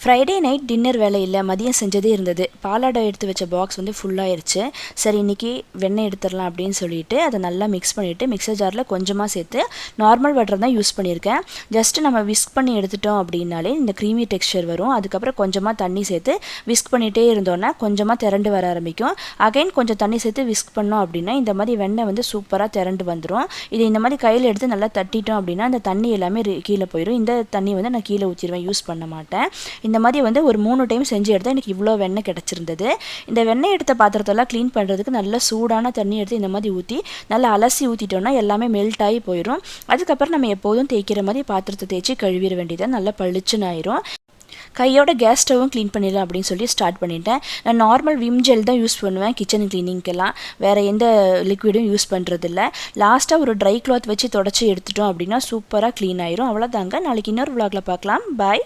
Friday night dinner வேலை இல்லை, மதியம் செஞ்சதே இருந்தது. பாலாடை எடுத்து வச்ச பாக்ஸ் வந்து ஃபுல்லாகிடுச்சு. சரி இன்றைக்கி வெண்ணெய் எடுத்துடலாம் அப்படின்னு சொல்லிட்டு அதை நல்லா மிக்ஸ் பண்ணிவிட்டு மிக்சர் ஜாரில் கொஞ்சமாக சேர்த்து நார்மல் வாட்டர் தான் யூஸ் பண்ணியிருக்கேன். ஜஸ்ட்டு நம்ம விஸ்க் பண்ணி எடுத்துட்டோம் அப்படின்னாலே இந்த க்ரீமி டெக்ஸ்சர் வரும். அதுக்கப்புறம் கொஞ்சமாக தண்ணி சேர்த்து விஸ்க் பண்ணிகிட்டே இருந்தோன்னா கொஞ்சமாக திரண்டு வர ஆரம்பிக்கும். அகைன் கொஞ்சம் தண்ணி சேர்த்து விஸ்க் பண்ணோம் அப்படின்னா இந்த மாதிரி வெண்ணெய் வந்து சூப்பராக திரண்டு வந்துடும். இது இந்த மாதிரி கையில் எடுத்து நல்லா தட்டிட்டோம் அப்படின்னா அந்த தண்ணி எல்லாமே கீழே போயிடும். இந்த தண்ணி வந்து நான் கீழே ஊற்றிடுவேன், யூஸ் பண்ண மாட்டேன். இந்த மாதிரி வந்து ஒரு 3 டைம் செஞ்சு எடுத்தால் எனக்கு இவ்வளோ வெண்ணெய் கிடச்சிருந்தது. இந்த வெண்ணெய் எடுத்த பாத்திரத்தெல்லாம் க்ளீன் பண்ணுறதுக்கு நல்ல சூடான தண்ணி எடுத்து இந்த மாதிரி ஊற்றி நல்லா அலசி ஊற்றிட்டோம்னா எல்லாமே மெல்ட் ஆகி போயிடும். அதுக்கப்புறம் நம்ம எப்போதும் தேய்க்கிற மாதிரி பாத்திரத்தை தேய்ச்சி கழுவிட வேண்டியது, நல்லா பளிச்சுன்னு ஆயிரும். கையோட கேஸ் ஸ்டவ்வும் க்ளீன் பண்ணிடலாம் அப்படின்னு சொல்லி ஸ்டார்ட் பண்ணிட்டேன். நான் நார்மல் விம் ஜெல் தான் யூஸ் பண்ணுவேன் கிச்சன் க்ளீனிங்க்கெல்லாம், வேறு எந்த லிக்விடும் யூஸ் பண்ணுறதில்ல. லாஸ்ட்டாக ஒரு ட்ரை கிளாத் வச்சு தொடச்சி எடுத்துட்டோம் அப்படின்னா சூப்பராக க்ளீன் ஆயிரும். அவ்வளோதாங்க. நாளைக்கு இன்னொரு vlogல பார்க்கலாம். பாய்.